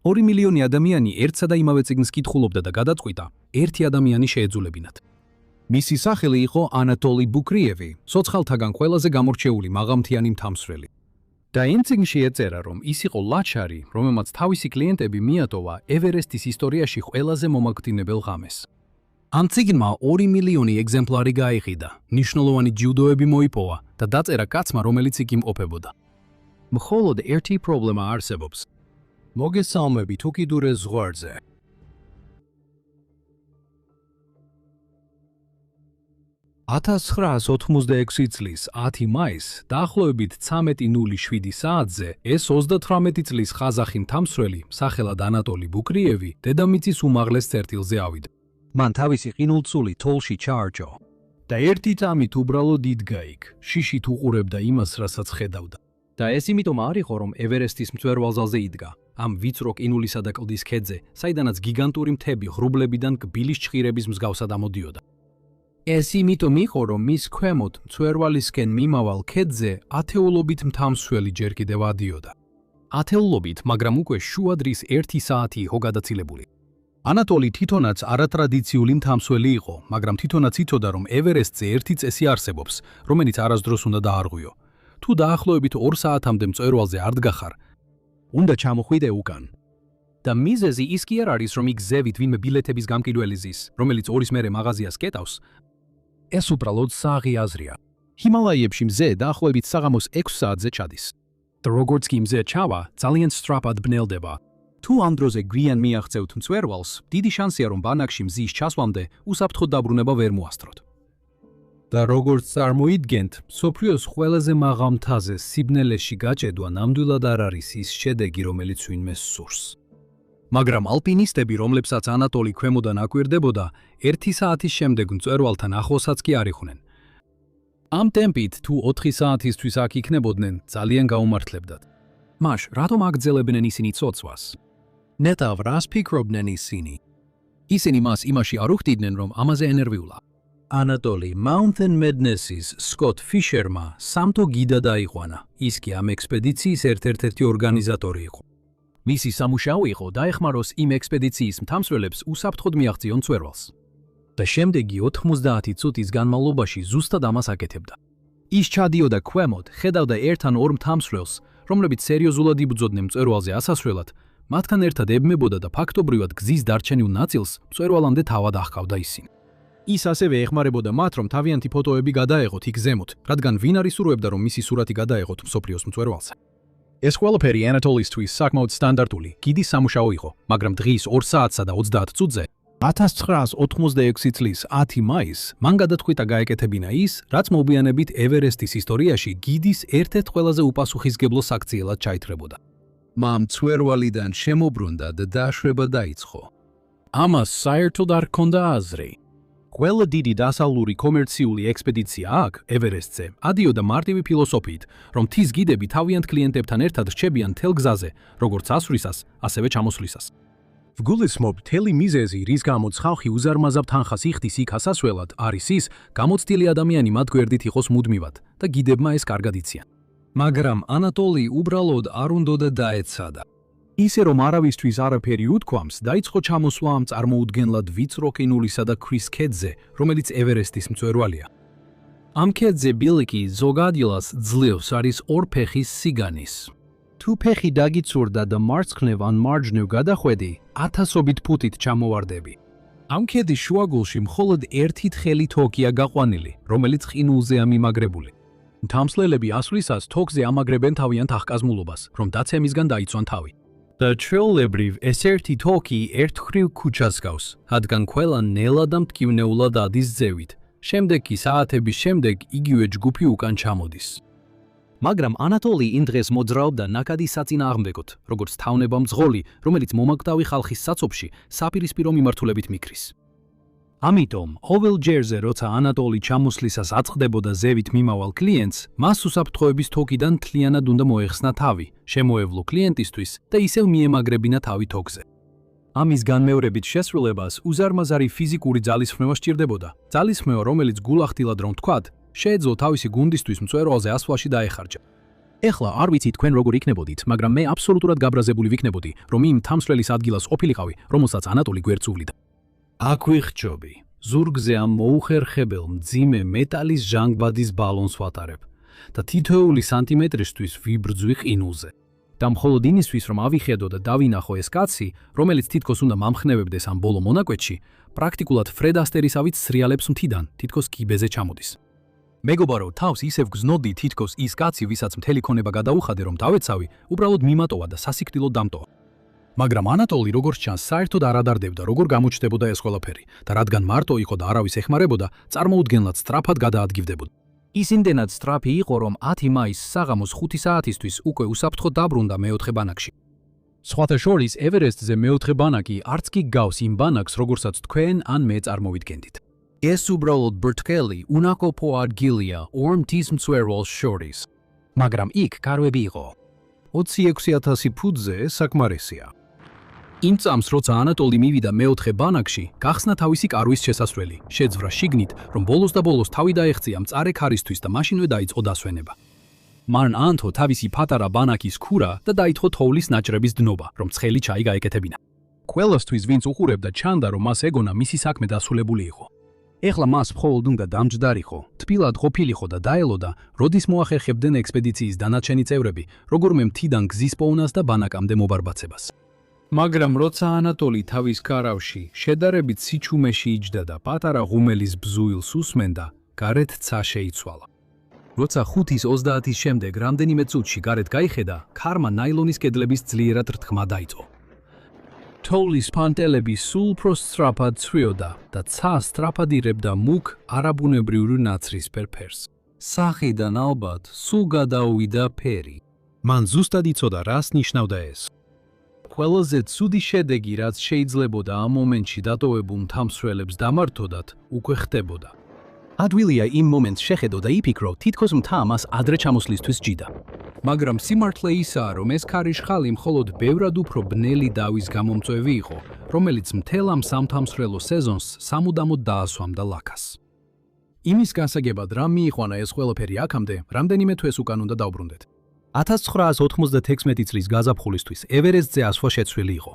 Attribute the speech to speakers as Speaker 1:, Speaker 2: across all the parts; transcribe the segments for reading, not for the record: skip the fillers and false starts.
Speaker 1: 2 მილიონი ადამიანი ერთსა და იმავე წიგნს კითხულობდა და გადაწყვიტა, ერთი ადამიანი შეეძულებინათ. მისი სახელი იყო ანატოლი ბუკრიევი, სოციალთაგან ყველაზე გამორჩეული მაღალმთიანი მთამსვლელი. და იმ წიგნში ეწერა, რომ ის იყო ლაჩარი, რომელმაც თავისი კლიენტები მიატოვა ევერესტის ისტორიაში ყველაზე მომაგრდინებელ ღამეს. ამ წიგნმა 2 მილიონი ეგზემპლარი გაიყიდა, მნიშვნელოვანი ჯილდოები მოიპოვა და დაწერა კაცმა, რომელიც იქ იმყოფებოდა. მხოლოდ ერთი პრობლემა არსებობს. მოგესალმებით უკიდურეს ზღვარზე. $1986 წლის 10 მაისს, დაახლოებით 13:07 საათზე, ეს 38 წლის ხაზახი მთამსვლელი, სახელად ანატოლი ბუკრიევი, დედამიწის უმაღლეს წერტილზე ავიდა. მან თავისი ყინულწული თოლში ჩაარჩო და ერთი წამით უბრალოდ იდგა იქ, შიშით უყურებდა იმას, რასაც ხედავდა. და ეს იმიტომ არ იყო, რომ ევერესტის მწვერვალზე იდგა, ამ ვიწრო ყინულისა და კლდის ქედზე, საიდანაც გიგანტური მთები ღრუბლებიდან კბილის ჭხირების მსგავსად ამოდიოდა. ეს იმიტომ იყო, რომ მის ქვემოთ მწვერვალისკენ მიმავალ ქედზე ათეულობით მთამსვლელი ჯერ კიდევ ადიოდა. ათეულობით, მაგრამ უკვე შუადრის 1 საათი იყო გადაცილებული. ანატოლი თვითონაც არატრადიციული მთამსვლელი იყო, მაგრამ თვითონაც იცოდა, რომ ევერესტზე ერთი წესი არსებობს, რომელიც არასდროს უნდა დაარღვიო. თუ დაახლოებით 2 საათამდე მწვერვალზე არ დგახარ, უნდა ჩამოხვიდე უკან. და მიზეზი ის კი არ არის, რომ იქ ზევით ვინმე ბილეთების გამყიდველი ზის, რომელიც ორის მერე მაღაზიას კეტავს. ეს უბრალოდ საღი აზრია. ჰიმალაიებში მზე დაახლოებით საღამოს 6 საათზე ჩადის. და როგორც კი მზე ჩავა, ძალიან სწრაფად ბნელდება. თუ ამ დროზე გვიან მიაღწევთ მწვერვალს, დიდი შანსია, რომ ბანაკში მზის ჩასვამდე უსაფრთხო დაბრუნება ვერ მოასწროთ. და როგორც წარმოიდგენთ, მსოფლიოს ყველაზე მაღალ მთაზე სიბნელეში გაჭედვა ნამდვილად არ არის ის შედეგი, რომელიც ვინმე სურს. მაგრამ ალპინისტები, რომლებსაც ანატოლი ქვემოდან აკვირდებოდა, 1 საათის შემდეგ მწვერვალთან ახლოსაც კი არ იყვნენ. ამ ტემპით, თუ 4 საათისთვის აქ იქნებოდნენ, ძალიან გაუმართლებდათ. მაშ, რატომ აგრძელებდნენ ისინი ცოცვას? ნეტავ რას ფიქრობდნენ ისინი? ისინი მას იმაში არ უხდიდნენ, რომ ამაზე ენერვიულა. ანატოლი Mountain Madness-ის სკოტ ფიშერმა სამთო გიდა დაიყვანა. ის კი ამ ექსპედიციის ერთ-ერთი ორგანიზატორი იყო. მისი სამუშაო იყო დაეხმაროს იმ ექსპედიციის მთამსვლელებს უსაფრთხოდ მიაღწიონ მწვერვალს. და შემდეგი 90 წუთის განმავლობაში ზუსტად ამას აკეთებდა. ის ჩადიოდა ქვემოთ, ხედავდა ერთ ან ორ მთამსვლელს, რომლებიც სერიოზულად იბრძოდნენ მწვერვალზე ასასვლელად, მათთან ერთად ებმებოდა და ფაქტობრივად გზის დარჩენილ ნაწილს მწვერვალამდე თავად აღყავდა ისინი. ის ასევე ეხმარებოდა მათ, რომ თავიანთი ფოტოები გადაეღოთ იქ ზემოთ, რადგან ვინ არ ისურვებდა, რომ მისი სურათი გადაეღოთ მსოფლიოს მწვერვალზე. ეს ყველაფერი ანატოლისთვის საკმაოდ სტანდარტული, გიდის სამუშაო იყო, მაგრამ დღის 2 საათსა და 30 წუთზე 1986 წლის 10 მაისს მან გადაწყვიტა გაეკეთებინა ის, რაც მოგვიანებით ევერესტის ისტორიაში გიდის ერთ-ერთ ყველაზე უპასუხისმგებლო საქციელად ჩაითრებოდა. მან მწვერვალიდან შემობრუნდა და დაშვება დაიწყო. ამას საერთოდ არ ჰქონდა აზრი. ყველა დიდი დასავლური კომერციული ექსპედიცია აქ, ევერესტზე, ადიოდა მარტივი ფილოსოფიით, რომ მთის გიდები თავიანთ კლიენტებთან ერთად რჩებიან მთელ გზაზე, როგორც ასვლისას, ასევე ჩამოსვლისას. ვგულისხმობ, მთელი მიზეზი, რის გამოც ხალხი უზარმაზარ თანხას იხდის იქ ასასვლელად, არის ის, გამოცდილი ადამიანი მათ გვერდით იყოს მუდმივად და გიდებმა ეს კარგად იციან. მაგრამ ანატოლი უბრალოდ არ უნდოდა დაეცადა. ისე რომ არავისთვის არაფერი უთქვამს, დაიწყო ჩამოსვლა ამ წარმოუდგენლად ვიწრო ყინულისა და ქვის ქედზე, რომელიც ევერესტის მწვერვალია. ამ ქედზე ბილიკი ზოგადილას ძლევს არის 2 ფეხის სიგანის. თუ ფეხი დაგიცურდა და მარცხნივ ან მარჯვნივ გადახვედი, 1000-ობით ფუტით ჩამოვარდები. ამ ქედის შუაგულში მხოლოდ ერთი თხელი თოკია გაყვანილი, რომელიც ყინულზეა მიმაგრებული. მთამსვლელები ასვლისას თოკზე ამაგრებენ თავიანთ აღკაზმულობას, რომ დაცემისგან დაიცვან თავი. და ჩვეულებრივ ეს ერთი თოკი ერთხრივ ქუჩას გავს, რადგან ყველა ნელა და მტკივნეულად ადის ზევით. შემდეგ კი საათების შემდეგ იგივე ჯგუფი უკან ჩამოდის. მაგრამ ანატოლი იმ დღეს მოძრაობდა ნაკადის საწინააღმდეგოდ, როგორც თავნება მძღოლი, რომელიც მომაკვდავი ხალხის საცობში საპირისპირო მიმართულებით მიქრის. ამიტომ, ყოველ ჯერზე, როცა ანატოლი ჩამოსვლისას აწყდებოდა ზევით მიმავალ კლიენტს, მას უსაფრთხოების თოკიდან მთლიანად უნდა მოეხსნა თავი, შემოევლო კლიენტისთვის და ისევ მიემაგრებინა თავი თოკზე. ამის განმეორებით შესრულებას უზარმაზარი ფიზიკური ძალისხმევა სჭირდებოდა, ძალისხმევა, რომელიც გულახდილად რომ თქვათ, შეეძლო თავისი გუნდისთვის მწვერვალზე ასვლაში დაეხარჯა.
Speaker 2: ეხლა არ ვიცი თქვენ როგორ იქნებოდით, მაგრამ მე აბსოლუტურად გაბრაზებული ვიქნებოდი, რომ იმ თამსვლელის ადგილას ყოფილიყავი, რომელსაც ანატოლი გვერდს უვლიდა.
Speaker 1: აქვე ხჭობი. ზურგზე ამ მოუხერხებელ მძიმე მეტალის ჟანგბადის ბალონს ვატარებ და თითოეული სანტიმეტრისთვის ვიბრძვი ყინულზე.
Speaker 2: და მხოლოდ იმისთვის, რომ ავიხედო და დავინახო ეს კაცი, რომელიც თითქოს უნდა მამხნევებდეს ამ ბოლო მონაკვეთში, პრაქტიკულად ფრედ ასტერისავით სრიალებს მთიდან, თითქოს კიბეზე ჩამოდის. მეგობარო, თავს ისევ გზნოდი თითქოს ის კაცი, ვისაც მთელი ქონება გადაუხადე, რომ დავეცავი, უბრალოდ მიმატოვა და სასიკვდილოდ დამტოვა. მაგრამ ანატოლი როგორც ჩანს, საერთოდ არ ადარდებდა, როგორ გამოჩნდებოდა ეს ყველაფერი და რადგან მარტო იყო და არავის ეხმარებოდა, წარმოუდგენლად სწრაფად გადაადგილდებოდა. ის იმდენად სწრაფი იყო, რომ 10 მაისს საღამოს 5 საათისთვის უკვე უსაფრთხო დაბრუნდა მეოთხე ბანაკში. სხვათა შორის ევერესტზე მეოთხე ბანაკი არც კი გავს იმ ბანაკს, როგორცაც თქვენ ან მე წარმოვიდგენდით. ეს უბრალოდ ბრტყელი, უნაკოფო ადგილია ორ მთის მწვერვალ შორის. მაგრამ იქ კარვები იყო.
Speaker 1: 26,000 ფუტზე საკმარისია.
Speaker 2: იმ წამს, როცა ანატოლი მივიდა მეოთხე ბანაკში, გახსნა თავისი კარვის შესასვლელი, შეძვრა შიგნით, რომ ბოლოს და ბოლოს თავი დაეხწია მწარე ქარისთვის და მაშინვე დაიწყო დასვენება. მან ანთო თავისი პატარა ბანაკის ქურა და დაიწყო თოვლის ნაჭრების დნობა, რომ ცხელი ჩაი გაეკეთებინა. ყველასთვის, ვინც უყურებდა, ჩანდა, რომ მას ეგონა მისი საქმე დასრულებული იყო. ეხლა მას მხოლოდ უნდა დამჯდარიყო, თბილად ყოფილიყო და დაელოდა, როდის მოახერხებდნენ ექსპედიციის დანარჩენი წევრები, როგორმე მთიდან გზის პოვნას და ბანაკამდე მობარბაცებას.
Speaker 1: მაგრამ როცა ანატოლი თავის კარავში შედარებით სიჩუმეში იჯდა და პატარა ღუმელის ბზუილს უსმენდა, გარეთ ცა შეიცვალა.
Speaker 2: როცა 5:30-ის შემდეგ რამდენიმე წუთში გარეთ გაიხედა, ქარმა ნაილონის კედლების ძლიერად რთქმა დაიწყო.
Speaker 1: თოვლის პანტელები სულ უფრო სწრაფად ცვიოდა და ცა სწრაფად ირებდა მუქ არაბუნებრივი ნაცრისფერ ფერს. სახიდან ალბათ სულ გადაუვიდა ფერი. მან ზუსტად იცოდა, რას ნიშნავდა ეს. ყველაზე ცუდი შედეგი, რაც შეიძლებოდა ამ მომენტში დატოვებულ მთამსვლელებს დამართოდათ, უკვე ხდებოდა.
Speaker 2: ადვილია იმ მომენტს შეხედო და იფიქრო, თითქოს მთა მას ადრე ჩამოსვლისთვის ჯიდა.
Speaker 1: მაგრამ სიმართლე ისაა, რომ ეს ქარიშხალი მხოლოდ ბევრად უფრო ბნელი დავის გამომწვევი იყო, რომელიც მთელ ამ სამთამსვლელო სეზონს სამუდამოდ დაასვამდა ლაქას.
Speaker 2: იმის გასაგებად, რა მიიყვანა ეს ყველაფერი აქამდე, რამდენიმე თვეს უკან უნდა დავბრუნდეთ.
Speaker 1: 1996 წლის გაზაფხულისთვის ევერესტზე ასვლა შეცვლილი იყო.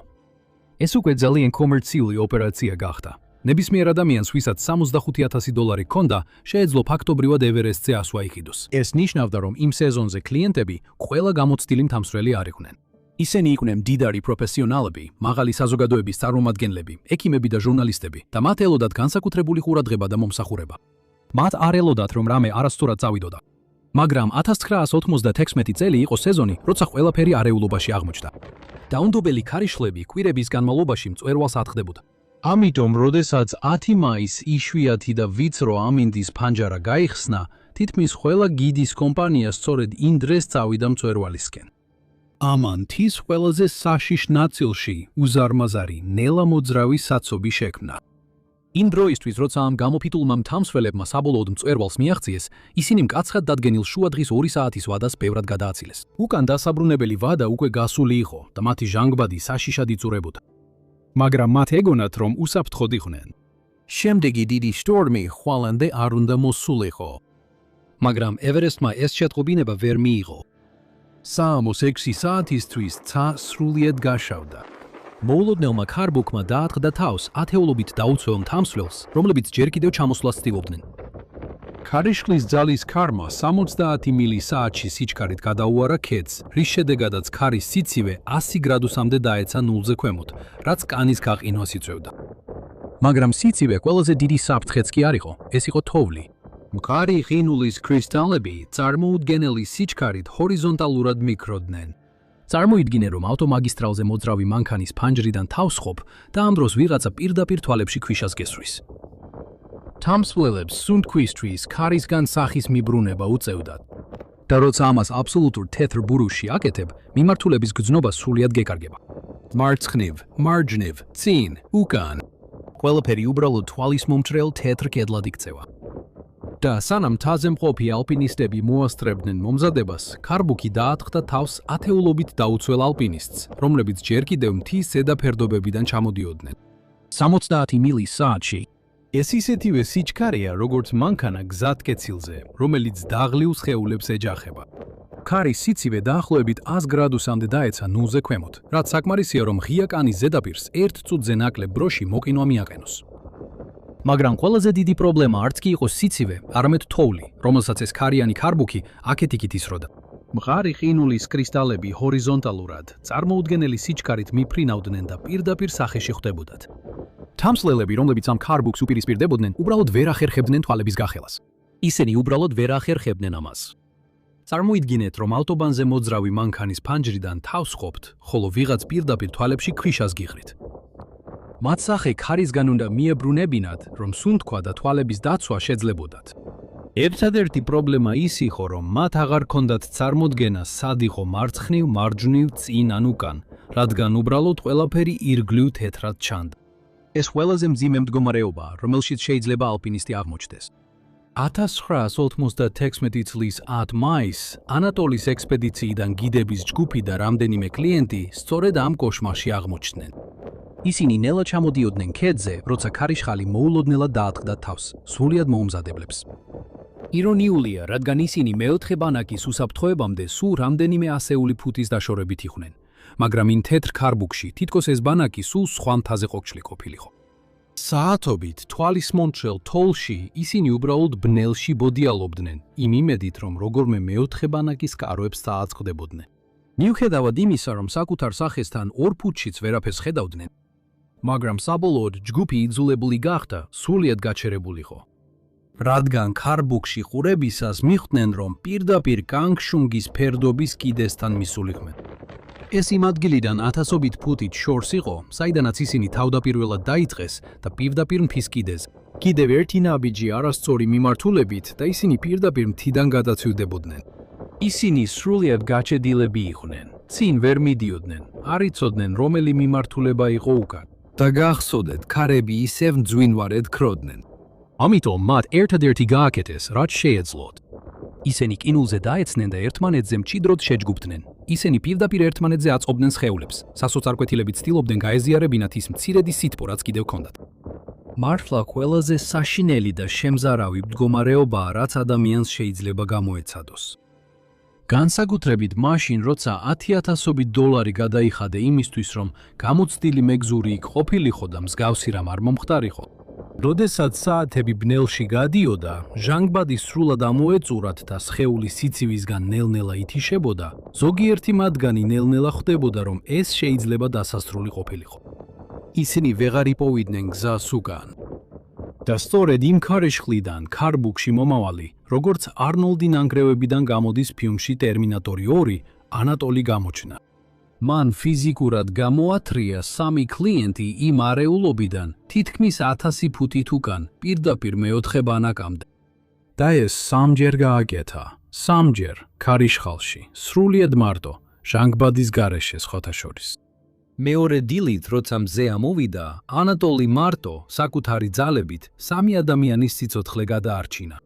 Speaker 2: ეს უკვე ძალიან კომერციული ოპერაცია გახდა.
Speaker 1: ნებისმიერ ადამიანს, ვისაც $65,000 ჰქონდა, შეეძლო ფაქტობრივად ევერესტზე ასვლა იყიდოს.
Speaker 2: ეს ნიშნავდა, რომ იმ სეზონზე კლიენტები ყველა გამოცდილი მთამსვლელი არ იყვნენ.
Speaker 1: ისინი იყვნენ მდიდარი პროფესიონალები, მაღალი საზოგადოების წარმომადგენლები, ექიმები და ჟურნალისტები და მათ ელოდათ განსაკუთრებული ყურადღება და მომსახურება.
Speaker 2: მათ არ ელოდათ, რომ რამე არასწორად წავიდოდა.
Speaker 1: მაგრამ 1996 წელი იყო სეზონი, როცა ყველაფერი არეულობაში აღმოჩნდა. დაუნდობელი ქარიშხლები კვირების განმავლობაში მწვერვალს ატყდებოდა. ამიტომ, როდესაც 10 მაისს იშვიათი და ვიწრო ამინდის ფანჯარა გაიხსნა, თითქმის ყველა გიდის კომპანია სწორედ იმ დღეს წავიდა მწვერვალისკენ. ამან მთის ყველაზე საშიშ ნაწილში უზარმაზარი, ნელა მოძრავი საცობი შექმნა.
Speaker 2: იმ დროისთვის, როცა ამ გამოფიტულმა მთამსვლელებმა საბოლოოდ მწვერვალს მიაღწიეს, ისინი მკაცრად დადგენილ შუადღის 2 საათის ვადას ბევრად გადააცილეს.
Speaker 1: უკან დასაბრუნებელი ვადა უკვე გასული იყო და მათი ჟანგბადი საშიშად იწურებოდა. მაგრამ მათ ეგონათ, რომ უსაფრთხოდ იყვნენ. შემდეგი დიდი შტორმი ხვალამდე არ უნდა მოსულიყო. მაგრამ ევერესტმა ეს შეტყობინება ვერ მიიღო. საამოს 6 საათისთვის ცა სრულიად გაშავდა. მოულოდნელმა ქარბუქმა დაატყდა თავს ათეულობით დაუცველ მთამსვლელს, რომლებიც ჯერ კიდევ ჩამოსვლას ცდილობდნენ. ქარიშხლის ძალის ქარმა 70 მილი საათში სიჩქარით გადაუარა ქედს, რის შედეგადაც ქარის სიცივე 100 გრადუსამდე დაეცა ნულზე ქვემოთ, რაც კანის გაყინვას იწვევდა. მაგრამ სიცივე ყველაზე დიდი საფრთხეც კი არ იყო, ეს იყო თოვლი. მყარი ყინულის კრისტალები წარმოუდგენელი სიჩქარით ჰორიზონტალურად მიქროდნენ. წარმოიდგინე, რომ ავტომაგისტრალზე მოძრავი მანქანის ფანჯრიდან თავს ხობ და ამ დროს ვიღაცა პირდაპირ თვალებში ქვიშას გესვრის. თამსვლელებს სუნთქვისთვის ქარისგან სახის მიბრუნება უწევდათ. და როცა ამას აბსოლუტურ თეთრ ბურუში აკეთებ, მიმართულების გრძნობა სრულიად გეკარგება. მარცხნივ, მარჯვნივ, წინ, უკან. ყველაფერი უბრალოდ თვალის მომჭრელ თეთრ კედლად იქცევა. და სანამ მთაზე მყოფი ალპინისტები მოასწრებდნენ მომზადებას, ქარბუქი დაატყდა თავს ათეულობით დაუცველ ალპინისტს, რომლებიც ჯერ კიდევ მთის ზედა ფერდობებიდან ჩამოდიოდნენ.
Speaker 2: 70 მილი საათში. ეს ისეთივე სიჩქარეა, როგორც მანქანა გზატკეცილზე, რომელიც დაღლიულ სხეულებს ეჯახება. ქარის სიცივე დაახლოებით 100 გრადუსამდე დაეცა ნულზე ქვემოთ, რაც საკმარისია, რომ ღია კანის ზედაპირს 1 წუთზე ნაკლებ ბროში მოკინვა მიაყენოს. მაგრამ ყველაზე დიდი პრობლემა არც კი იყო სიცივე, არამედ თოვლი, რომელსაც ეს ქარიანი ქარბუქი აქეთ-იქით ისროდა. მყარი ყინულის კრისტალები ჰორიზონტალურად, წარმოუდგენელი სიჩქარით მიფრინავდნენ და პირდაპირ სახეში ხვდებოდათ. თამსლელები, რომლებიც ამ ქარბუქს უპირისპირდებოდნენ, უბრალოდ ვერ ახერხებდნენ თვალების გახელას. ისინი უბრალოდ ვერ ახერხებდნენ ამას. წარმოიდგინეთ, რომ ავტობანზე მოძრავი მანქანის ფანჯრიდან თავს ყოფთ, ხოლო ვიღაც პირდაპირ თვალებში ქვიშას გიხრით. მათ სახე ქარისგან უნდა მიებრუნებინათ, რომ სუნთქვა და თვალების დაცვა შეძლებოდათ. ერთადერთი პრობლემა ის იყო, რომ მათ აღარ ჰქონდათ წარმოდგენა, სად იყო მარცხნივ, მარჯვნივ, წინ ან უკან, რადგან უბრალოდ ყველაფერი ირგვლივ თეთრად ჩანდა. ეს ყველაზე მძიმე მდგომარეობაა, რომელშიც შეიძლება ალპინისტი აღმოჩნდეს. 1996 წლის 10 მაისს ანატოლის ექსპედიციიდან გიდების ჯგუფი და რამდენიმე კლიენტი სწორედ ამ კოშმარში აღმოჩნდნენ. ისინი ნელა ჩამოდიოდნენ ქედზე, როცა ქარიშხალი მოულოდნელად დაატყდა თავს, სრულიად მოუმზადებლებს. ირონიულია, რადგან ისინი მეოთხე ბანაკის უსაფრთხოებამდე სულ რამდენიმე ასეული ფუტის დაშორებით იყვნენ, მაგრამ იმ თეთრ ქარბუქში თითქოს ეს ბანაკი სულ სხვა მთაზე ყოფილიყო. საათობით თვალის მომწრელ თოლში ისინი უბრალოდ ბნელში ბოდიალობდნენ, იმ იმედით, რომ როგორმე მეოთხე ბანაკის კაროებს დააწყდებოდნენ. მიუხედავად იმისა, რომ საკუთარ სახესთან 2 ფუტშიც ვერაფერს ხედავდნენ, მაგრამ საბოლოოდ ჯგუფი იძულებული გახდა სრულიად გაჩერებულიყო. რადგან ქარბუქში ყურებისას მიხვდნენ, რომ პირდაპირ კანგშუნგის ფერდობის კიდესთან მისულიყვნენ. ეს იმ ადგილიდან 1000-ობით ფუტით შორს იყო, საიდანაც ისინი თავდაპირველად დაიწყეს და პირდაპირ მთის კიდეზე. კიდევ ერთი ნაბიჯი არასწორი მიმართულებით და ისინი პირდაპირ მთიდან გადაცივდებოდნენ. ისინი სრულიად გაჩედილები იყვნენ. წინ ვერ მიდიოდნენ, არ იცოდნენ რომელი მიმართულება იყო უკან. და გახსოვდეთ, ქარები ისევ მძვინვარედ ქროდნენ. ამიტომ მათ ერთადერთი გააკეთეს, რაც შეეძლოთ. ისინი ყინულზე დაეცნენ და ერთმანეთზე მჭიდროდ შეჯგუფდნენ. ისინი პირდაპირ ერთმანეთზე აწყობდნენ სხეულებს. სასოწარკვეთილებით ცდილობდნენ გაეზიარებინათ ის მცირედი სითბო, რაც კიდევ ჰქონდათ. მართლა ყველაზე საშინელი და შემზარავი მდგომარეობაა, რაც ადამიანს შეიძლება გამოეცადოს. განსაკუთრებით მაშინ, როცა $10,000 გადაიხადე იმისთვის, რომ გამოცდილი მეგზური იქ ყოფილიყო და მსგავსი რამ არ მომხდარიყო. როდესაც საათები ბნელში გადიოდა, ჟანგბადი სრულად ამოეწურად და სხეული სიცივისგან ნელ-ნელა ითიშებოდა, ზოგიერთი მათგანი ნელ-ნელა ხვდებოდა, რომ ეს შეიძლება დასასრული ყოფილიყო. ისინი ვეღარ იპოვიდნენ გზას უკან. და სწორედ იმ ქარიშხლიდან ქარბუქში მომავალი, როგორც არნოლდი ნანგრევებიდან გამოდის ფილმში ტერმინატორი 2, ანატოლი გამოჩნდა. მან ფიზიკურად გამოათრია 3 კლიენტი იმ არეულობიდან თითქმის 1000 ფუტით უკან, პირდაპირ მეოთხე ბანაკამდე. და ეს 3-ჯერ გააკეთა, 3-ჯერ ქარიშხალში, სრულიად მარტო, ჟანგბადის გარეშე სხვათა შორის. მეორე დილით, როცა მზე ამოვიდა, ანატოლი მარტო, საკუთარი ძალებით, 3 ადამიანის სიცოცხლე გადაარჩინა.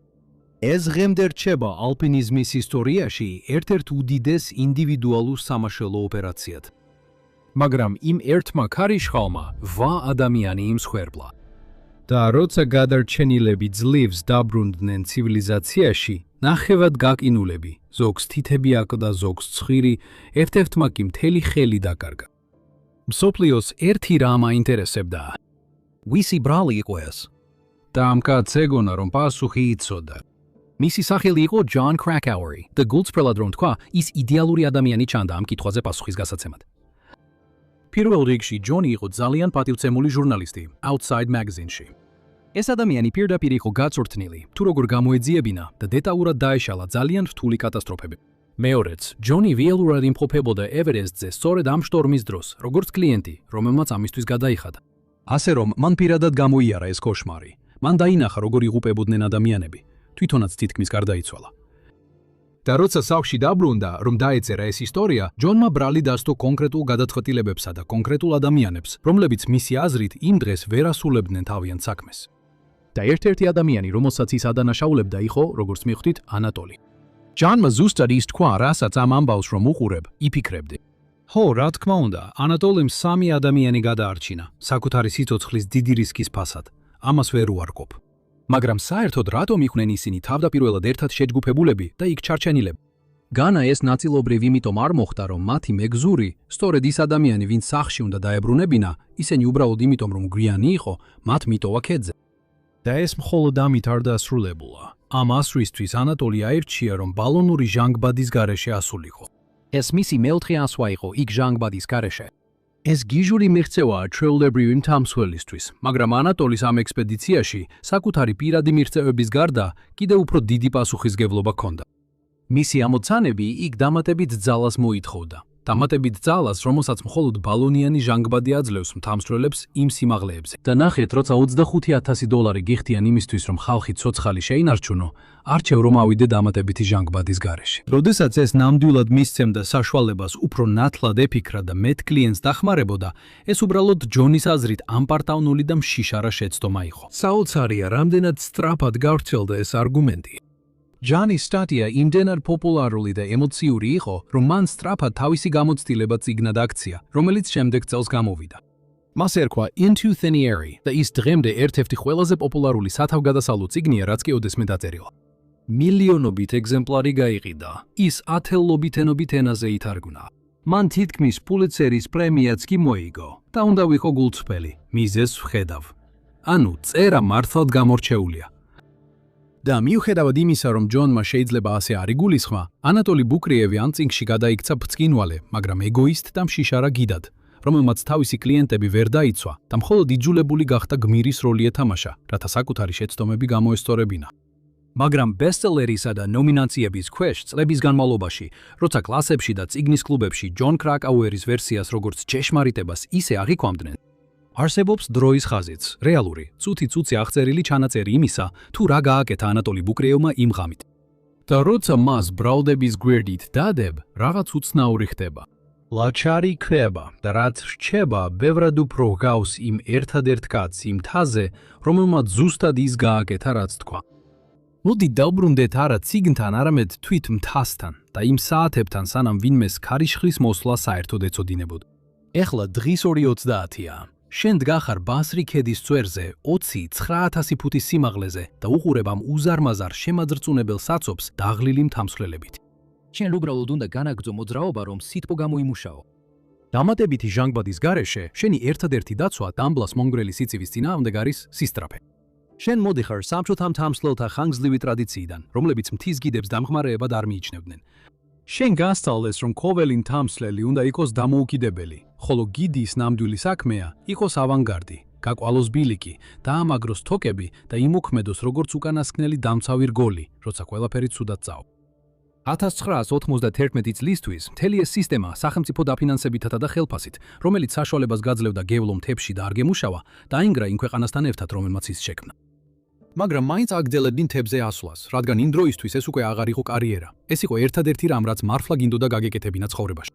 Speaker 2: ეს დღემდე რჩება ალპინიზმის ისტორიაში ერთ-ერთ უდიდეს ინდივიდუალურ სამაშველო ოპერაციად. მაგრამ იმ ერთმა ქარიშხალმა 8 ადამიანი იმსხვერპლა. და როცა გადარჩენილები ძლივს დაბრუნდნენ ცივილიზაციაში, ნახევად გაკინულები, ზოგს თითები აკლდა, ზოგს ცხვირი, ერთ-ერთმა კი მთელი ხელი დაკარგა. მსოფლიოს ერთი რამ აინტერესებდა. ვისი ბრალი იყო ეს? და ამ კაცს ეგონა, რომ პასუხი იცოდა. მისი სახელი იყო ჯონ კრაკაუერი და გულწრფელად რომ თქვა, ის იდეალური ადამიანი ჩანდა ამ კითხვაზე პასუხის გასაცემად. პირველ რიგში ჯონი იყო ძალიან პატივცემული ჟურნალისტი Outside Magazine-ში. ეს ადამიანი პირდაპირ იყო გაწვრთნილი, თუ როგორ გამოეძიებინა და დეტალურად დაეშალა ძალიან რთული კატასტროფები. მეორეც, ჯონი ვილურად იმყოფებოდა ევერესტზე სწორედ ამ შტორმის დროს, როგორც კლიენტი, რომელმაც ამისთვის გადაიხადა. ასე რომ, მან პირადად გამოიარა ეს კოშმარი. მან დაინახა, როგორ იღუპებოდნენ ადამიანები. თვითონაც თითქმის გარდაიცვალა. და როცა სახლში დაბრუნდა, რომ დაეწერა ეს ისტორია, ჯონმა ბრალი დასდო კონკრეტულ გადაწყვეტილებებსა და კონკრეტულ ადამიანებს, რომლებიც მისი აზრით იმ დღეს ვერ ასრულებდნენ თავიანთ საქმეს. და ერთ-ერთი ადამიანი, რომელსაც ის ადანაშაულებდა, იყო, როგორც მიხვდით, ანატოლი. ჯონმა ზუსტად ის თქვა, რასაც ამ ამბავს რომ უყურებ, იფიქრებდი. ხო, რა თქმა უნდა, ანატოლიმ 3 ადამიანი გადაარჩინა, საკუთარი სიცოცხლის დიდი რისკის ფასად.
Speaker 1: ამას ვერ უარყოფ.
Speaker 2: მაგრამ საერთოდ რატომ იყვნენ ისინი თავდაპირველად ერთად შეჯგუფებულები და იქ ჩარჩენილები? განა ეს ნაწილობრივ იმიტომ არ მოხდა, რომ მათი მეგზური, სწორედ ის ადამიანი, ვინც სახლში უნდა დაებრუნებინა, ისინი უბრალოდ იმიტომ, რომ გვიანი იყო, მათ მიტოვა ქედზე.
Speaker 1: და ეს მხოლოდ ამით არ დასრულებულა. ამ ასვლისთვის ანატოლი აირჩია, რომ ბალონური ჟანგბადის გარეშე ასულიყო.
Speaker 2: ეს მისი მეოთხე ასვა იყო იქ ჟანგბადის გარეშე. ეს გიჟური მიღწევაა ჩვეულებრივი მთამსვლელისთვის, მაგრამ ანატოლის ამ ექსპედიციაში საკუთარი პირადი მიღწევების გარდა კიდევ უფრო დიდი პასუხისგებლობა ჰქონდა. მისი ამოცანები იქ დამატებით ძალას მოითხოვდა. დამატებით ძალას, რომელსაც მხოლოდ ბალონიანი ჟანგბადი აძლევს მთამსვლელებს იმ სიმაღლეებზე. და ნახეთ, როცა $25,000 გიხდიან იმისთვის, რომ ხალხი ცოცხალი შეინარჩუნო, არჩევ რომ ავიდე დამატებითი ჟანგბადის გარეშე.
Speaker 1: როდესაც ეს ნამდვილად მისცემდა საშუალებას უფრო ნათლად ეფიქრა და მეტ კლიენტს დახმარებოდა, ეს უბრალოდ ჯონის აზრით ამპარტავნული და მშიშარა შეცდომა იყო. საოცარია, რამდენად სწრაფად გავრცელდა ეს არგუმენტი. ჯანის სტატია იმდენად პოპულარული და ემოციური იყო, რომ მან სწრაფად თავისი გამოცდილება წიგნად აქცია, რომელიც შემდეგ წელს გამოვიდა.
Speaker 2: მას ერქვა Into Thin Air და ის დღემდე ერთ-ერთი ყველაზე პოპულარული სათავგადასავლო წიგნია, რაც კი ოდესმე დაწერილა.
Speaker 1: მილიონობით ეგზემპლარი გაიყიდა. ის ათელობით ენობით ენაზე ითარგმნა. მან თითქმის პულიცერის პრემიაც კი მოიგო და უნდა ვიყო გულწრფელი, მიზეზს ვხედავ. ანუ წერა მართლად გამორჩეულია. და მიუხედავად იმისა, რომ ჯონმა შეიძლება ასე არ იგულისხმა, ანატოლი ბუკრიევი ამ წიგნში გადაიქცა ბრწყინვალე, მაგრამ ეგოისტ და მშიშარა გიდად, რომელმაც თავისი კლიენტები ვერ დაიცვა და მხოლოდ იძულებული გახდა გმირის როლი ეთამაშა, რათა საკუთარი შეცდომები გამოესწორებინა. მაგრამ ბესტსელერისა და ნომინაციების ქვეშ წლების განმავლობაში, როცა კლასებში და წიგნის კლუბებში ჯონ კრაკაუერის ვერსიას როგორც ჭეშმარიტებას ისე აღიქვამდნენ, არსებობს დროის ხაზიც, რეალური, წუთი-წუთი აღწერილი ჩანაწერი იმისა, თუ რა გააკეთა ანატოლი ბუკრიევმა იმ ღამით. და როცა მას ბრალდების გვერდით დადებ, რაღაც უცნაური ხდება. ლაჩარი ქრება და რაც რჩება, ბევრად უფრო გავს იმ ერთადერთ კაცს იმ მთაზე, რომელმაც ზუსტად ის გააკეთა, რაც თქვა. მოდი დავბრუნდეთ არა წიგნთან, არამედ თვით მთასთან და იმ საათებთან, სანამ ვინმეს ქარიშხლის მოსვლა საერთოდ ეწოდინებოდა. ეხლა დღის 2:30-ია. შენ დგახარ ბასრი ქედის წვერზე 20-9000 ფუტის სიმაღლეზე და უყურებ ამ უზარმაზარ შემაძრწუნებელ საცობს დაღლილი მთამსვლელებით.
Speaker 2: შენ უბრალოდ უნდა განაგრძო მოძრაობა, რომ სითბო გამოიმუშაო.
Speaker 1: დამატებითი ჟანგბადის გარეშე შენი ერთადერთი დაცვა დამბლას მონგრელი სიცივის წინააღმდეგ არის სისწრაფე. შენ მოდიხარ სამშობლოთა მთამსვლელთა ხანგრძლივი ტრადიციიდან, რომლებიც მთის გიდებს დამღმარეებად არ მიიჩნევდნენ. შენ გასწავლეს, რომ ყოველი მთამსვლელი უნდა იყოს დამოუკიდებელი, ხოლო გიდის ნამდვილი საქმეა იყოს ავანგარდი, გაკვალოს ბილიკი, დაამაგროს თოკები და იმოქმედოს როგორც უკანასკნელი დამცავი რგოლი, როცა ყველაფერი ცუდად წავა. 1991 წლისთვის მთელი ეს სისტემა სახელმწიფო დაფინანსებითა და ხელფასით, რომელიც საშუალებას გაძლევდა გევლო მთებში და არ გემუშავა, დაინგრა იმ ქვეყანასთან ერთად, რომელმაც ის შექმნა. მაგრამ მაინც აგრძელებდნენ მთებზე ასვლას, რადგან იმ დროისთვის ეს უკვე აღარ იყო კარიერა. ეს იყო ერთადერთი რამ, რაც მართლა გინდოდა გაგეკეთებინა ცხოვრებაში.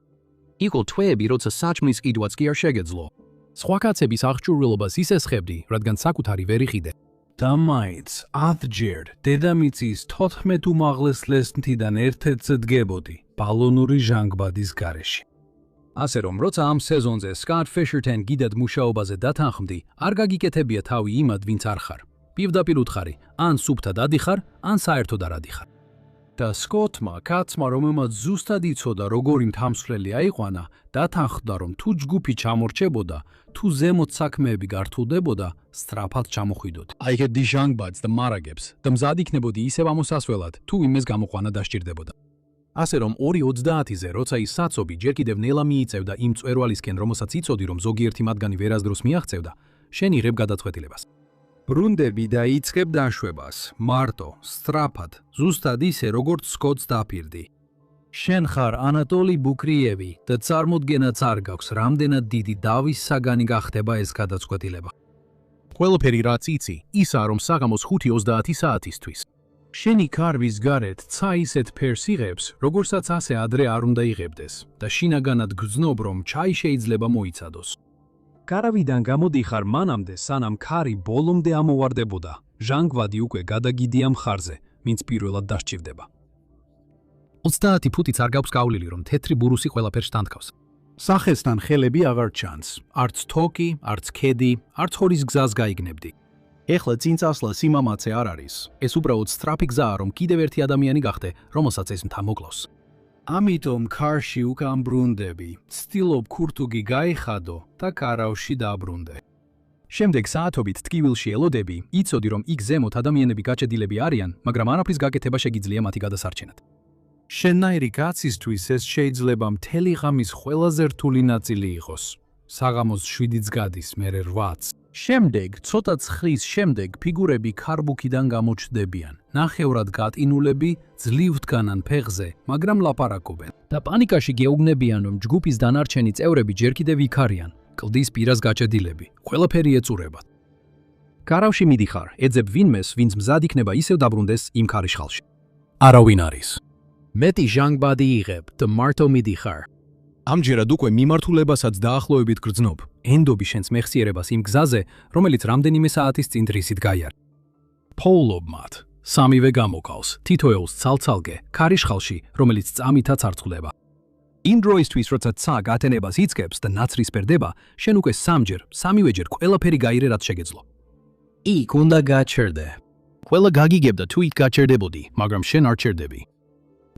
Speaker 2: იყო თვეები, როცა საჭმლის ყიდვაც კი არ შეგეძლო.
Speaker 1: სხვა კაცების აღჭურვილობას ის ესხებდი, რადგან საკუთარი ვერ იყიდე. და მაინც 10-ჯერ დედამიწის 14 უმაღლეს ლესნთიდან ერთ-ერთზე დგებოდი ბალონური ჟანგბადის გარეშე. ასე რომ, როცა ამ სეზონზე Scott Fisherton გიდად მუშაობაზე დათანხმდი, არ გაგიკეთებია თავი იმად, ვინც არ ხარ. პირდაპირ უთხარი, ან სუფთად ადიხარ, ან საერთოდ არ ადიხარ. და სკოტმა, კაცმა, რომელმაც ზუსტად იცოდა, როგორი მთამსვლელი აიყვანა, დათანხმდა, რომ თუ ჯგუფი ჩამორჩებოდა, თუ ზემოთ საქმეები გართულდებოდა, სწრაფად ჩამოხვიდოთ. აიგებდი ჟანგბადს და მარაგებს და მზად იქნებოდი ისევ ამოსასვლელად, თუ ვინმეს გამოყვანა დასჭირდებოდა. ასე რომ 2:30-ზე, როცა ის საცობი ჯერ კიდევ ნელა მიიწევდა იმ წვერვალისკენ, რომელსაც იცოდი, რომ ზოგიერთი მათგანი ვერასდროს მიაღწევდა, შენ იღებ გადაწყვეტილებას. ბრუნდები და იწყებ დაშვებას, მარტო, სწრაფად, ზუსტად ისე, როგორც სკოტს დაფირდი. შენ ხარ ანატოლი ბუკრიევი და წარმოდგენაც არ გაქვს, რამდენად დიდი დავის საგანი გახდება ეს გადაწყვეტილება. ყველაფერი რაც იცი, ისაა, რომ საღამოს 5:30 საათისთვის. შენი კარვის გარეთ ცა ისეთ ფერს იღებს, როგორცაც ასე ადრე არ უნდა იღებდეს და შინაგანად გრძნობ, რომ ჩაი შეიძლება მოიცადოს. კარავიდან გამოდიხარ მანამდე, სანამ ქარი ბოლომდე ამოვარდებოდა. ჟანგბადი უკვე გადაგიდია მხარზე, ვინც პირველად დასჭირდება. 30 ფუტიც არ გაქვს გავლილი, რომ თეთრი ბურუსი ყველაფერს თანთქავს. სახესთან ხელები აღარ ჩანს, არც თოკი, არც ქედი, არც ხორის გზას გაიგნებდი.
Speaker 2: ეხლა წინ წასვლა სიმამაცე არ არის. ეს უბრალოდ სწრაფი გზაა, რომ კიდევ ერთი ადამიანი გახდე, რომელსაც ეს მთა მოკლავს. ამიტომ ქარში უკან ბრუნდები, ცდილობ ქურთუგი გაიხადო და კარავში დაბრუნდე. შემდეგ საათობით ტკივილში ელოდები, იცოდი რომ იქ ზემოთ ადამიანები გაჭედილები არიან, მაგრამ არაფრის გაკეთება შეგიძლია მათი გადასარჩენად.
Speaker 1: შენნაირი კაცისთვის ეს შეიძლება მთელი ღამის ყველაზე რთული ნაწილი იყოს. საღამოს 7-იც გადის, მერე 8-ს.
Speaker 2: შემდეგ, ცოტა ცხრის შემდეგ ფიგურები ქარბუქიდან გამოჩნდებიან. ნახევრად გატინულები, ძლივ დგანან ფეხზე, მაგრამ ლაპარაკობენ. და პანიკაში გეუბნებიან, რომ ჯგუფის დანარჩენი წევრები ჯერ კიდევ იქ არიან. კლდის პირას გაჭედილები, ყველაფერი ეწურებათ. კარავში მიდიხარ, ეძებ ვინმეს, ვინც მზად იქნება ისევ დაბრუნდეს იმ ქარიშხალში.
Speaker 1: არავინ არის.
Speaker 2: მეტი ჟანგბადი იღებ და მარტო მიდიხარ. ამჯერად უკვე მიმართულებასაც დაახლოებით გრძნობ. ენდობი შენს მეხსიერებას იმ გზაზე, რომელიც რამდენიმე საათის წინ დრისით გაიარა.
Speaker 1: პოულობ მათ. სამივე გამოკავს, თითოეულს ცალ-ცალკე, ქარიშხალში, რომელიც წამითაც არწყდება.
Speaker 2: იმ დროისთვის, როცა ცა გათენებას იწყებს და ნაცრის პერდება, შენ უკვე სამივეჯერ ყველაფერი გაირე, რაც შეგეძლო. იქ უნდა გაჩერდე. ყველა გაგიგებდა თუ იქ გაჩერდებოდი, მაგრამ შენ არ ჩერდები.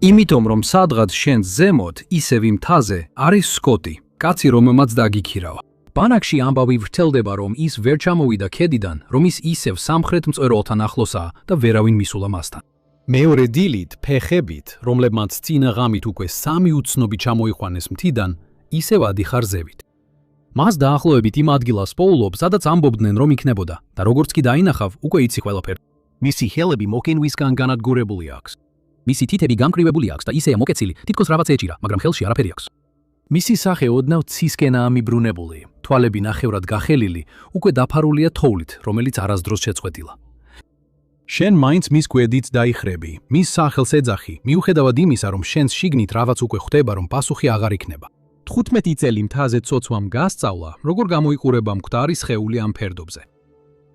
Speaker 2: იმიტომ რომ სადღაც შენს ზემოთ, ისევ იმ მთაზე, არის სკოტი, კაცი რომელმაც დაგიქირავა. ბანაკში ამბავი ვრცელდება, რომ ის ვერ ჩამოვიდა ქედიდან, რომ ის ისევ სამხრეთ მწვერვალთან ახლოსაა და ვერავინ მისულა მასთან.
Speaker 1: მეორე დილით, ფეხებით, რომლებმაც წინა ღამით უკვე 3 უცნობი ჩამოიყვანეს მთიდან, ისევ ადიხარ ზევით.
Speaker 2: მას დაახლოებით იმ ადგილას პოულობ, სადაც ამბობდნენ, რომ იქნებოდა და როგორც კი დაინახავ, უკვე იცი ყველაფერი. მისი ხელები მოკენვისგან განადგურებული აქვს. მისი თითები გამკრივებული აქვს და ისეა მოკეცილი, თითქოს რაღაც ეჭირა, მაგრამ ხელში არაფერი აქვს. მისი სახე ოდნავ ცისკენაა მიბრუნებული, თვალები ნახევრად გახელილი, უკვე დაფარულია თოვლით, რომელიც არასდროს შეწყვეტილა.
Speaker 1: შენ მაინც მის გვერდით დაიხრები, მის სახელს ეძახი, მიუხედავად იმისა, რომ შენს შიგნით რაღაც უკვე ხვდება, რომ პასუხი აღარ იქნება.
Speaker 2: 15 წელი მთაზე ცოცვამ გასწავლა, როგორ გამოიყურება მკვდარი სხეული ამ ფერდობზე.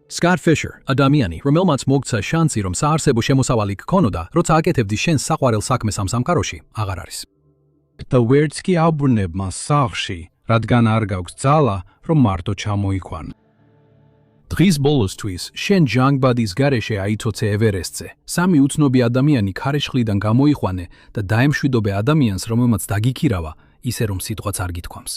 Speaker 2: Scott Fisher, ადამიანი, რომელმაც მოგცა შანსი, რომ საარსებო შემოსავალი გქონოდა, როცა აკეთებდი შენს საყვარელ საქმეს ამ სამყაროში, აღარ არის.
Speaker 1: და ვერც კი აბრუნებ მას სახლში, რადგან არ გაქვს ძალა, რომ მარტო ჩამოიყვან.
Speaker 2: დღის ბოლოსთვის შენ ჟანგბადის გარეშე აიცოცე ევერესტზე. 3 უცნობი ადამიანი ქარიშხლიდან გამოიყვანე და დაემშვიდობე ადამიანს, რომელმაც დაგიქირავა, ისე რომ სიტყვაც არ გითქვამს.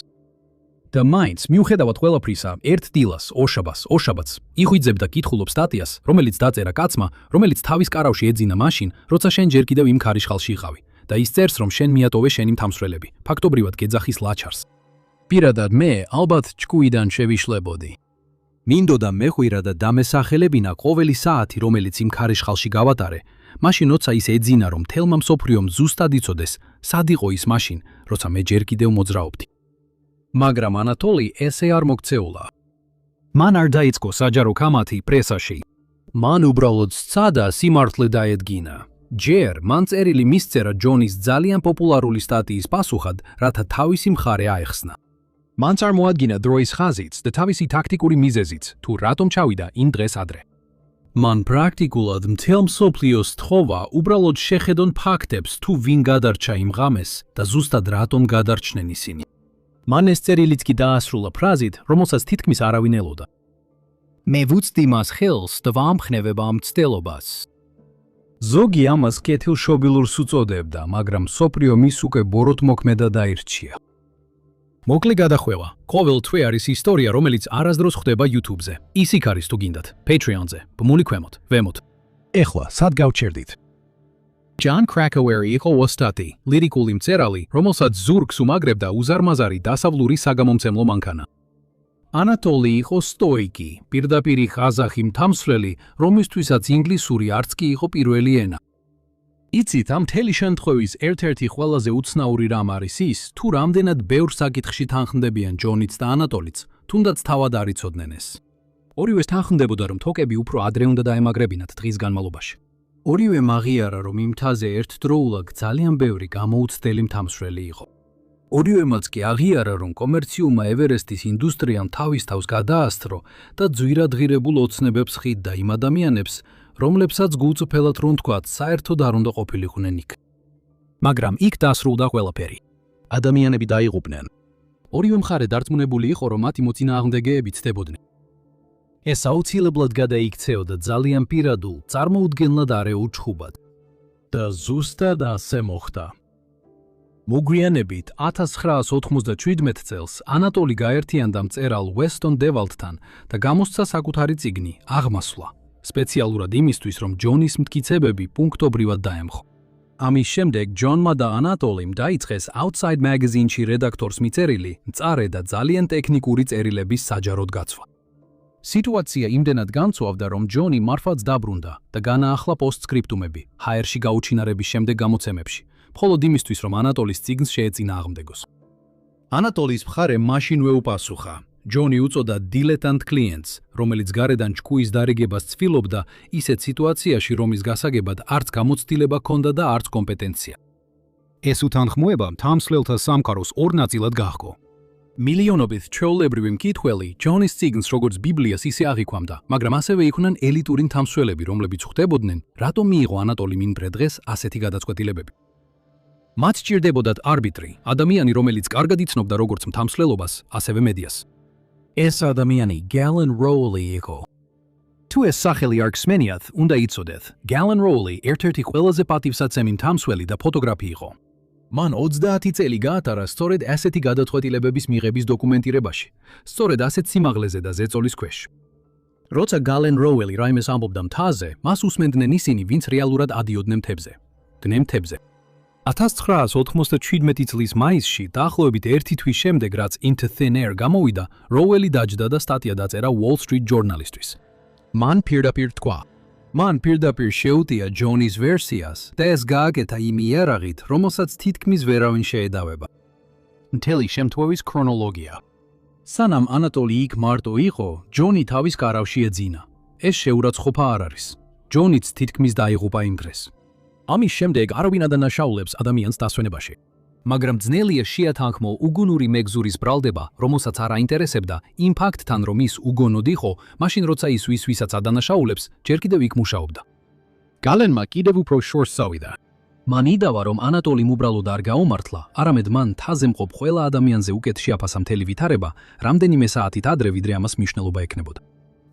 Speaker 2: და მაინც, მიუხედავად ყველაფრისა, ერთ დილას, ოშაბათს, იხვიძებ და კითხულობ სტატიას, რომელიც დაწერა კაცმა, რომელიც თავის კარავში ეძინა მაშინ, როცა შენ ჯერ კიდევ იმ ქარიშხალში იყავი. და ის წერს, რომ შენ მიატოვე შენი მთავსვრელები, ფაქტობრივად გეძახის ლაჩარს. პირადად მე, ალბათ ჭკუიდან შევიშლებოდი. მინდოდა მეხვირა და დამესახელებინა ყოველი საათი, რომელიც იმ ქარიშხალში გავატარე, მაშინ როცა ის ეძინა, რომ თელმა მსოფლიომ ზუსტად იცოდეს, სად იყო ის მაშინ, როცა მე ჯერ კიდევ მოძრაობდი. მაგრამ ანატოლი ესე არ მოქცეულა. მან არ დაიწყო საჯარო კამათი პრესაში. მან უბრალოდ სცადა სიმართლე დაედგინა. ჯერ მან წერილი მისწერა ჯონის ძალიან პოპულარული სტატიის პასუხად, რათა თავისი მხარე აეხსნა. მან წარმოადგინა დროის ხაზიც და თავისი ტაქტიკური მიზეზიც, თუ რატომ ჩავიდა იმ დღეს ადრე. მან პრაქტიკულად მთელ მსოფლიოს თხოვა უბრალოდ შეხედონ ფაქტებს, თუ ვინ გადარჩა იმ ღამეს და ზუსტად რატომ გადარჩნენ ისინი. მან ეს წერილიც კი დაასრულა ფრაზით, რომელსაც თითქმის არავინ ელოდა. მე ვუწდი მას ხელს და ვამხნევებ ამ მცდელობას. ზოგი ამას კეთილშობილურს უწოდებდა, მაგრამ მსოფლიო მის უკვე ბოროტმოქმედად აირჩია. მოკლე გადახვევა. ყოველ თვე არის ისტორია, რომელიც არასდროს ხდება YouTube-ზე. ის იქ არის თუ გინდათ, Patreon-ზე, ბმული ქვემოთ, ვემოთ. ეხლა, სად გავჩერდით? John Krakauer იყო ოსტატი, ლირიკული მწერალი, რომელსაც ზურგს უმაგრებდა უზარმაზარი დასავლური საგამომცემლო მანქანა. ანატოლი იყო სტოიკი, პირდაპირი ყაზახი მთავსვლელი, რომლისთვისაც ინგლისური არც კი იყო პირველი ენა. იცით, ამ მთელი შემთხვევის ერთ-ერთი ყველაზე უცნაური რამ არის ის, თუ რამდენად ბევრ საკითხში თანხმდებიან ჯონიც და ანატოლიც, თუნდაც თავად არ იცოდნენ ეს. ორივეს თანხმდებოდა, რომ თოკები უფრო ადრე უნდა დაემაგრებინათ დღის განმავლობაში. ორივე მაღიარა, რომ იმ მთაზე ერთდროულად ძალიან ბევრი გამოუცდელი მთავსვლელი იყო. ორივემაც კი აღიარა, რომ კომერციულმა ევერესტის ინდუსტრიამ თავის თავს გადაასწრო და ძვირადღირებულ ოცნებებს ხიდდა იმ ადამიანებს, რომლებსაც გულწრფელად რომ თქვათ, საერთოდ არ უნდა ყოფილიყვნენ იქ. მაგრამ იქ დასრულდა ყველაფერი. ადამიანები დაიღუპნენ. ორივე მხარე დარწმუნებული იყო, რომ მათი მოწინააღმდეგეები ცდებოდნენ. ეს აუცილებლად გადაიქცეოდა ძალიან პირადულ, წარმოუდგენლად არეულ ჩხუბად. და ზუსტად ასე მოხდა. მოგვიანებით 1997 წელს ანატოლი გაერთიანდა მწერალ ვესტონ დევალდთან და გამოსცა საკუთარი წიგნი „აღმასვლა“, სპეციალურად იმისთვის, რომ ჯონის მტკიცებები პუნქტობრივად დაემხო. ამის შემდეგ ჯონმა და ანატოლიმ დაიწყეს Outside Magazine-ში რედაქტორს მიწერილი, მწარე და ძალიან ტექნიკური წერილების საჯაროდ გაცვლა. სიტუაცია იმდენად განცვავდა, რომ ჯონი მარφაც დაბრუნდა და განაახლა პოსტსკრიპტუმები ჰაერში გაუჩინარების შემდეგ გამოცემებში, მხოლოდ იმისთვის, რომ ანატოლის წიგნს შეეწინააღმდეგოს. ანატოლის მხარე მაშინვე უპასუხა. ჯონი უწოდა დილეტანტ კლიენტს, რომელიც გარედან ჩქუის დარიგებას ცდილობდა ისეთ სიტუაციაში, რომლის გასაგებად არც გამოცდილება ჰქონდა და არც კომპეტენცია. ეს უთანხმოება თამსვლელთა სამყაროს ორ ნაწილად გაჰყო. მილიონობით ჩვეულებრივი მკითხველი ჯონის წიგნს როგორც ბიბლიას ისე აღიქვამდა, მაგრამ ასევე იყვნენ ელიტური თამსვლელები, რომლებიც ხვდებოდნენ, რატომ მიიღო ანატოლი მინბრე დღეს ასეთი გადაწყვეტილებები. მათ სჭირდებოდათ არბიტრი, ადამიანი, რომელიც კარგად იცნობდა როგორც თამსვლელობას, ასევე მედიას. ეს ადამიანი გალენ როული იყო. თუ ეს სახელი არ გსმენიათ, უნდა იცოდეთ, გალენ როული ერთ-ერთი ყველაზე პატივსაცემი თამსვლელი და ფოტოგრაფი იყო. მან 30 წელი გაატარა სწორედ ასეთი გადაწყვეტილებების მიღების დოკუმენტირებაში, სწორედ ასეთ სიმაღლეზე და ზეწოლის ქვეშ. როცა გალენ როუელი რაიმეს ამბობდა მთაზე, მას უსმენდნენ ისინი, ვინც რეალურად ადიოდნენ მთებზე. დნემ მთებზე. 1997 წლის მაისში, დაახლოებით 1 თვის შემდეგ, რაც Into Thin Air გამოვიდა, როუელი დაჯდა და სტატია დაწერა Wall Street Journal-ისთვის. მან პირდაპირ თქვა: მან პირდაპირ შეუტია ჯონის ვერსიას და ეს გააკეთა იმ იარაღით, რომელსაც თითქმის ვერავინ შეედავება. მთელი შემთხვევის ქრონოლოგია. სანამ ანატოლი იქ მარტო იყო, ჯონი თავის კარავში ეძინა. ეს შეურაცხყოფა არ არის. ჯონიც თითქმის დაიღუპა იმ დღეს. ამის შემდეგ არავინ ადანაშაულებს ადამიანს დასვენებაში. მაგრამ ძნელია შეათანხმო უგუნური მეგზურის ბრალდება, რომელსაც არ აინტერესებდა იმ ფაქტთან, რომ ის უგონოდ იყო, მაშინ როცა ის ვისაც ადანაშაულებს, ჯერ კიდევ იქ მუშაობდა. გალენმა კიდევ უფრო შორს წავიდა. მან იდავა, რომ ანატოლიმ უბრალოდ არ გაუმართლა, არამედ მან მთაზე მყოფ ყველა ადამიანზე უკეთ შეაფასა მთელი ვითარება, რამდენიმე საათით ადრე, ვიდრე ამას მნიშვნელობა ექნებოდა.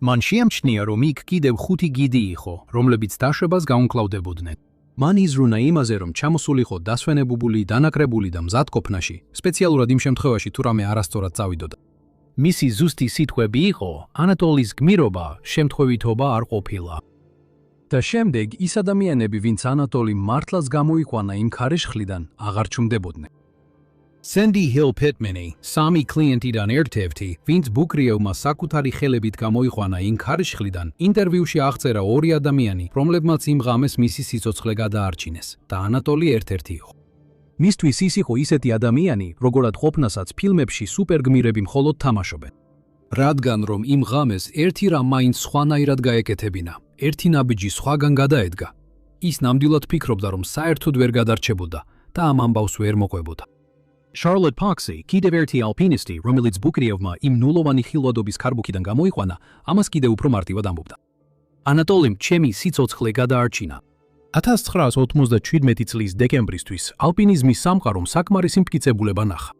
Speaker 2: მან შეამჩნია, რომ იქ კიდევ 5 გიდი იყო, რომლებიც დაშვებას გაუმკლავდებოდნენ. მან იზრუნა იმაზე, რომ ჩამოსულიყო დასვენებებული, დანაკრებული და მზადყოფნაში, სპეციალურად იმ შემთხვევაში, თუ რამე არასწორად წავიდოდა. მისი ზუსტი სიტყვები იყო: ანატოლის გმირობა, შემთხვევითობა არ ყოფილა. და შემდეგ ის ადამიანები, ვინც ანატოლი მართლაც გამოიყვანა იმ ქარიშხლიდან, აღარ ჩუმდებოდნენ. სენდი ჰილ პიტმენი, სამი კლიენტიდან ერთ-ერთი, ვინც ბუკრიევმა საკუთარი ხელებით გამოიყვანა იმ ქარიშხლიდან, ინტერვიუში აღწერა 2 ადამიანი, რომლებმაც იმ ღამეს მისი სიცოცხლე გადაარჩინეს და ანატოლი ერთ-ერთი იყო. მისთვის ის იყო ისეთი ადამიანი, როგორად ყოფნასაც ფილმებში სუპერგმირები მხოლოდ თამაშობენ. რადგან რომ იმ ღამეს ერთი რამ მაინც სხვანაირად გაეკეთებინა, ერთი ნაბიჯი სხვაგან გადაედგა. ის ნამდვილად ფიქრობდა, რომ საერთოდ ვერ გადარჩებოდა და ამ ამბავს ვერ მოყვებოდა. შარლოტ პაქსი, კიდევ ერთი ალპინისტი, რომელიც ბუკრიევმა იმ ნულოვანი ხილვადობის ქარბუქიდან გამოიყვანა, ამას კიდევ უფრო მარტივად ამბობდა. ანატოლიმ ჩემი სიცოცხლე გადაარჩინა. 1997 წლის დეკემბრისთვის ალპინიზმის სამყარომ საკმარისი მტკიცებულება ნახა.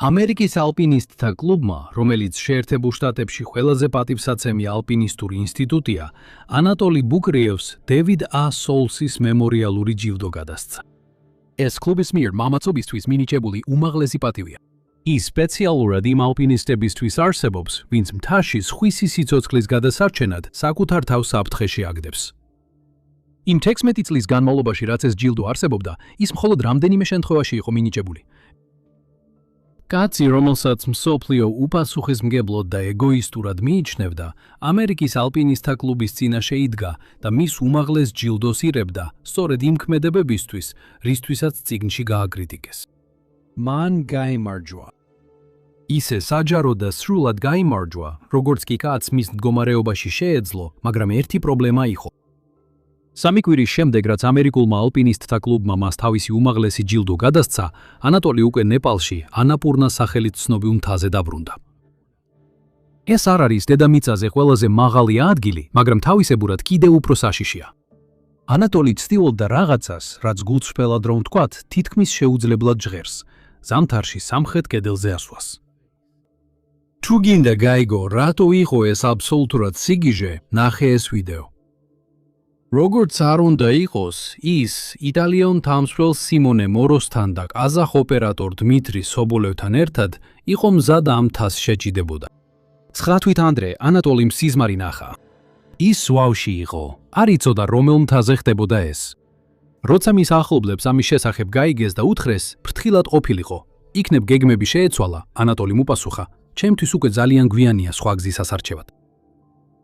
Speaker 2: ამერიკის ალპინისტთა კლუბმა, რომელიც შეერთებულ შტატებში ყველაზე პატივსაცემი ალპინისტური ინსტიტუტია, ანატოლი ბუკრიევს დევიდ ა. სოულსის მემორიალური ჯილდო გადასცა. ეს კლუბის მიერ მამაცობისთვის მინიჭებული უმაღლესი პატივია. ის სპეციალურად იმ ალპინისტებისთვის არსებობს, ვინც მთაში სხვისი სიცოცხლის გადასარჩენად საკუთარ თავს საფრთხეში აგდებს. იმ 16 წლის განმავლობაში, რაც ეს ჯილდო არსებობდა, ის მხოლოდ რამდენიმე შემთხვევაში იყო მინიჭებული. კაცი, რომელსაც მსოფლიო უპასუხისმგებლოდ და ეგოისტურად მიიჩნევდა, ამერიკის ალპინისტთა კლუბის წინაშე იდგა და მის უმაღლეს ჯილდოს ირებდა, სწორედ იმ ქმედებებისთვის, რისთვისაც წიგნში გააკრიტიკეს. მან გაიმარჯვა. ისე საჯარო და სრულად გაიმარჯვა, როგორც კი კაცს მის მდგომარეობაში შეეძლო, მაგრამ ერთი პრობლემა იყო. სამი კვირის შემდეგ, რაც ამერიკულმა ალპინისტთა კლუბმა მას თავისი უმაღლესი ჯილდო გადასცა, ანატოლი უკვე ნეპალში, ანაპურნას სახელით ცნობილ მთაზე დაბრუნდა. ეს არ არის დედამიწაზე ყველაზე მაღალი ადგილი, მაგრამ თავისებურად კიდევ უფრო საშიშია. ანატოლი ცდილობდა რაღაცას, რაც გულწრფელად რომ ვთქვათ, თითქმის შეუძლებლად ჟღერს, ზამთარში სამხრეთ კედელზე ასვლას.
Speaker 1: თუ გინდა გაიგო, რატო იყო ეს აბსოლუტურად სიგიჟე, ნახე ეს ვიდეო. როგორც არ უნდა იყოს, ის იტალიელ თამსვლელ სიმონე მოროსთან და ყაზახ ოპერატორ დმიტრი სობოლევთან ერთად იყო მზად ამ თასს შეჭიდებოდა.
Speaker 2: 9 თვით ადრე ანატოლიმ სიზმარი ნახა.
Speaker 1: ის ზვავში იყო, არ იცოდა რომელ მთაზე ხდებოდა ეს.
Speaker 2: როცა მის ახლობლებს ამის შესახებ გაიგეს და უთხრეს, ფრთხილად ყოფილიყო. იქნებ გეგმები შეეცვალა, ანატოლიმ უპასუხა, ჩემთვის უკვე ძალიან გვიანია სხვა გზის ასარჩევად.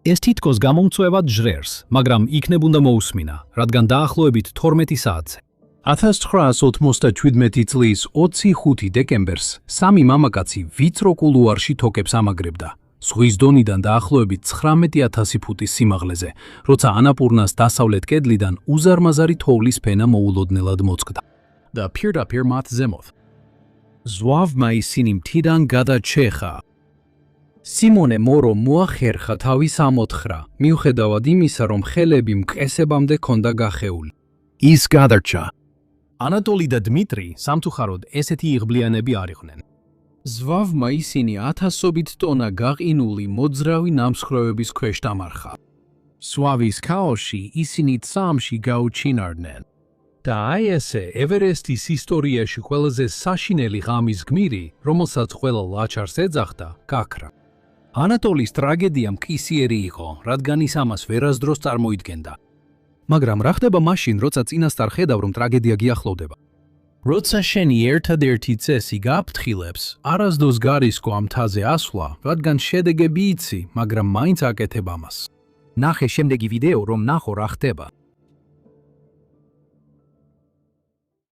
Speaker 2: ეს თითქოს გამომწვევად ჟრერს, მაგრამ იქნებ უნდა მოусმინა, რადგან დაახლოებით 12 საათზე.
Speaker 1: 1997 წლის 25 დეკემბერს სამი მამაკაცი ვიწრო კულუარში თოკებს ამაგრებდა. ზღვის დონიდან დაახლოებით 19,000 ფუტის სიმაღლეზე, როცა ანაპურნას დასავლეთ კედლიდან უზარმაზარი თოვლის ფენა მოულოდნელად მოწყდა
Speaker 2: და პირდაპირ მათ ზემოთ.
Speaker 1: ზვავმა ისინი მთიდან გადაჩეხა. სიმონე მორო მოახერხა თავის ამოთხრა, მიუხედავად იმისა, რომ ხელები მყესებამდე ჰქონდა გახეული.
Speaker 2: ის გადარჩა. ანატოლი და დმიტრი სამწუხაროდ ესეთი იღბლიანები არ იყვნენ.
Speaker 1: ზვავმა ისინი 1000-ობით ტონა გაყინული მოძრავი ნამსხვრევების ქვეშ დამარხა. სვავის ქაოსში ისინი წამში გაუჩინარდნენ. და აი ესე ევერესტის ისტორიაში ყველაზე საშინელი ღამის გმირი, რომელსაც ყველა ლაჩარს ეძახდა, გაქრა. ანატოლის ტრაგედია მკისიერი იყო, რადგან ის ამას ვერასდროს წარმოიდგენდა.
Speaker 2: მაგრამ რა ხდება მაშინ, როცა წინასწარ ხედავ, რომ ტრაგედია გიახლოვდება?
Speaker 1: როცა შენი ერთადერთი წესი გაფრთხილებს, არასდროს გარისკო ამ მთაზე ასვლა, რადგან შედეგები იცი, მაგრამ მაინც აკეთებ ამას.
Speaker 2: ნახე შემდეგი ვიდეო, რომ ნახო რა ხდება.